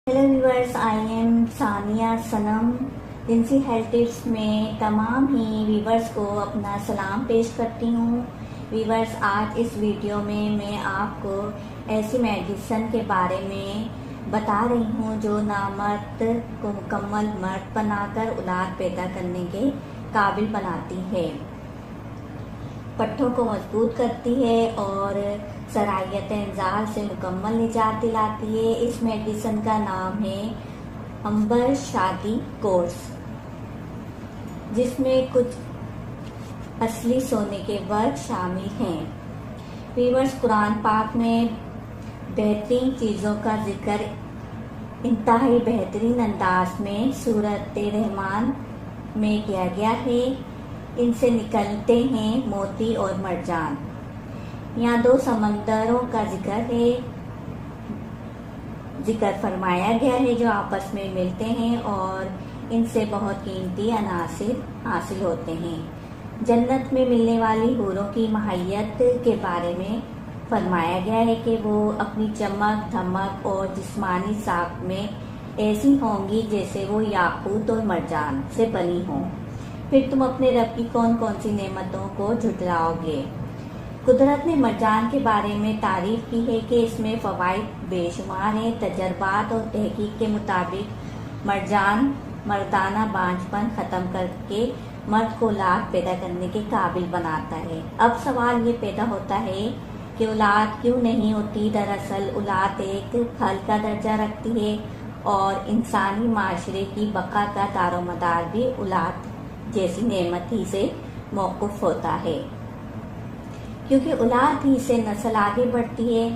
Hello viewers, I am Sania Sanam. जिनसी health tips में तमाम ही व्यूअर्स को अपना सलाम पेश करती हूँ। व्यूअर्स, आज इस वीडियो में मैं आपको ऐसी मेडिसिन के बारे में बता रही हूँ जो नामर्द को मुकम्मल मर्द बनाकर औलाद पैदा करने के काबिल बनाती है, पट्टों को मजबूत करती है और सरायत इंजाल से मुकम्मल निजात दिलाती है। इस मेडिसिन का नाम है अंबर शादी कोर्स, जिसमें कुछ असली सोने के वर्ग शामिल हैं। व्यूअर्स, कुरान पाक में बेहतरीन चीज़ों का जिक्र इंतहाई बेहतरीन अंदाज में सूरत रहमान में किया गया है। इनसे निकलते हैं मोती और मरजान। यहाँ दो समंदरों का जिक्र फरमाया गया है जो आपस में मिलते हैं और इनसे बहुत कीमती अनासिर हासिल होते हैं। जन्नत में मिलने वाली हूरों की महैयत के बारे में फरमाया गया है कि वो अपनी चमक धमक और जिस्मानी साख में ऐसी होंगी जैसे वो याकूत और मरजान से बनी हों। फिर तुम अपने रब की कौन कौन सी नेमतों को झुटलाओगे। कुदरत ने मरजान के बारे में तारीफ की है कि इसमें फ़वाइद बेशुमार हैं। तजर्बात और तहकीक के मुताबिक मरजान मर्दाना बांझपन ख़त्म करके मर्द को औलाद पैदा करने के काबिल बनाता है। अब सवाल ये पैदा होता है कि औलाद क्यों नहीं होती। दरअसल औलाद एक फल का दर्जा रखती है और इंसानी माशरे की बका का दारोमदार भी औलाद जैसी नेमत ही से मौकूफ होता है, क्योंकि औलाद ही से नस्ल आगे बढ़ती है।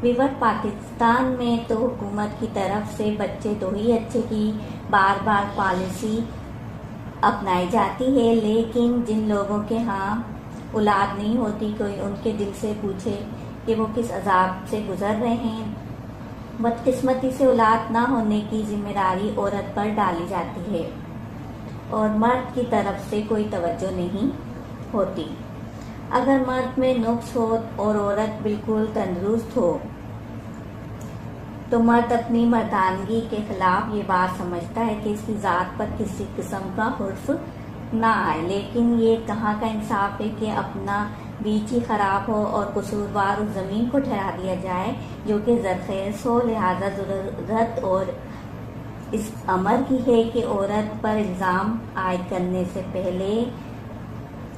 विवर पाकिस्तान में तो हुकूमत की तरफ से बच्चे दो ही अच्छे की बार बार पॉलिसी अपनाई जाती है, लेकिन जिन लोगों के यहाँ औलाद नहीं होती, कोई उनके दिल से पूछे कि वो किस अजाब से गुजर रहे हैं। बदकिस्मती से औलाद ना होने की जिम्मेदारी औरत पर डाली जाती है और मर्द की तरफ से कोई तवज्जो नहीं होती। अगर मर्द में नुक्स हो और औरत बिल्कुल तंदुरुस्त हो तो मर्द अपनी मर्दानगी के खिलाफ ये बात समझता है कि इसकी ज़ात पर किसी किस्म का हुर्फ ना आए। लेकिन ये कहाँ का इंसाफ है कि अपना बीच ही खराब हो और कसूरवार उस ज़मीन को ठहरा दिया जाए जो कि ज़रख़ेज़ हो। लिहाजा ज़रूरत और इस अमर की है कि औरत पर इल्ज़ाम आयद करने से पहले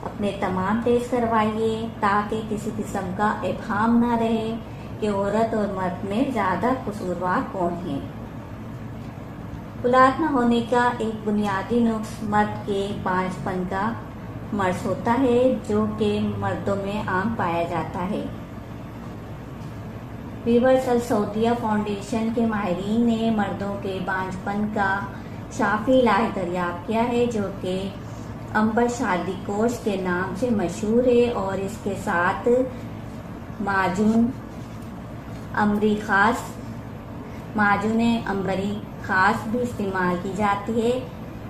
अपने तमाम टेस्ट करवाइए, ताकि किसी किस्म का इब्हाम ना रहे कि औरत और मर्द में ज़्यादा कसूरवार कौन है। औलाद न होने का एक बुनियादी नुक्स मर्द के बांझपन का मर्ज होता है, जो कि मर्दों में आम पाया जाता है। व्यूअर्स, अल सऊदिया फाउंडेशन के माहिरीन ने मर्दों के बांझपन का शाफी इलाज दरियाफ्त किया है, जो कि अंबर शादी कोर्स के नाम से मशहूर है और इसके साथ माजून अम्बरी खास भी इस्तेमाल की जाती है।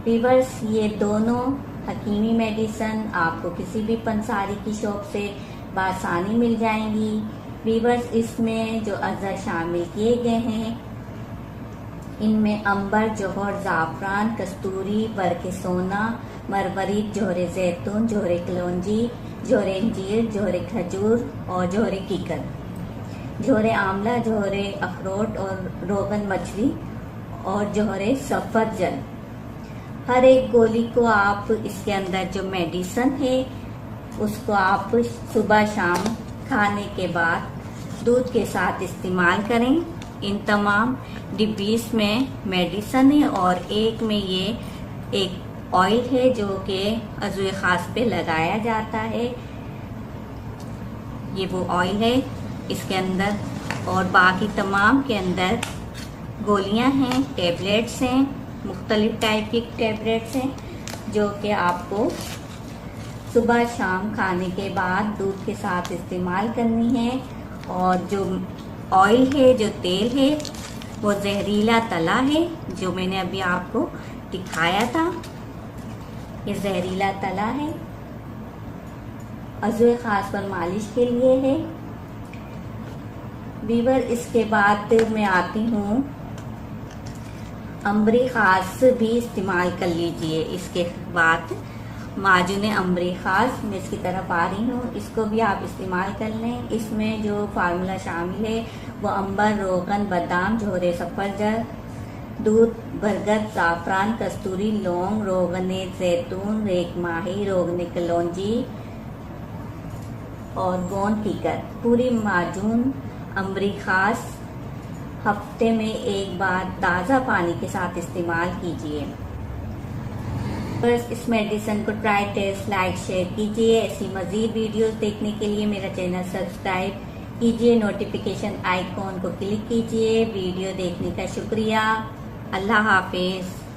व्यूअर्स, ये दोनों हकीमी मेडिसिन आपको किसी भी पंसारी की शॉप से बासानी मिल जाएंगी। व्यूअर्स, इसमें जो अज़र शामिल किए गए हैं इनमें अंबर, जौहर, ज़ाफ़रान, कस्तूरी, बरके सोना, मरवरीद, जोहरे जैतून, जोहरे कलौंजी, जोहरे इंजीर, जोहरे खजूर और जोहरे कीकर, जोहरे आंवला, जोहरे अखरोट और रोगन मछली और जोहरे सफरजन। हर एक गोली को आप इसके अंदर जो मेडिसिन है उसको आप सुबह शाम खाने के बाद दूध के साथ इस्तेमाल करें। इन तमाम डिब्बीज में मेडिसिन है और एक में ये एक ऑयल है जो कि अज़ुए खास पे लगाया जाता है। ये वो ऑयल है इसके अंदर, और बाकी तमाम के अंदर गोलियां हैं, टेबलेट्स हैं, मुख्तलिफ टाइप की टेबलेट्स हैं। जो कि आपको सुबह शाम खाने के बाद दूध के साथ इस्तेमाल करनी है। और जो ऑयल है, जो तेल है, वो जहरीला तला है, जो मैंने अभी आपको दिखाया था। ये जहरीला तला है, अज़्वे खास पर मालिश के लिए है। वीवर, इसके बाद मैं आती हूँ, अम्बरी खास भी इस्तेमाल कर लीजिए। इसके बाद माजून अम्बरी खास, मैं इसकी तरफ आ रही हूँ, इसको भी आप इस्तेमाल कर लें। इसमें जो फार्मूला शामिल है वो अंबर, रोगन, बादाम, जोहरे सफरजद, दूध, बरगद, ज़ाफ़रान, कस्तूरी, लौंग, रोगने जैतून, रेक माही, रोगने कलौंजी और गोंद कीकर। पूरी माजून अम्बरी खास हफ्ते में एक बार ताज़ा पानी के साथ इस्तेमाल कीजिए। बस इस मेडिसिन को ट्राई, टेस्ट, लाइक, शेयर कीजिए। ऐसी मज़ीद वीडियोस देखने के लिए मेरा चैनल सब्सक्राइब कीजिए, नोटिफिकेशन आइकॉन को क्लिक कीजिए। वीडियो देखने का शुक्रिया। अल्लाह हाफिज़।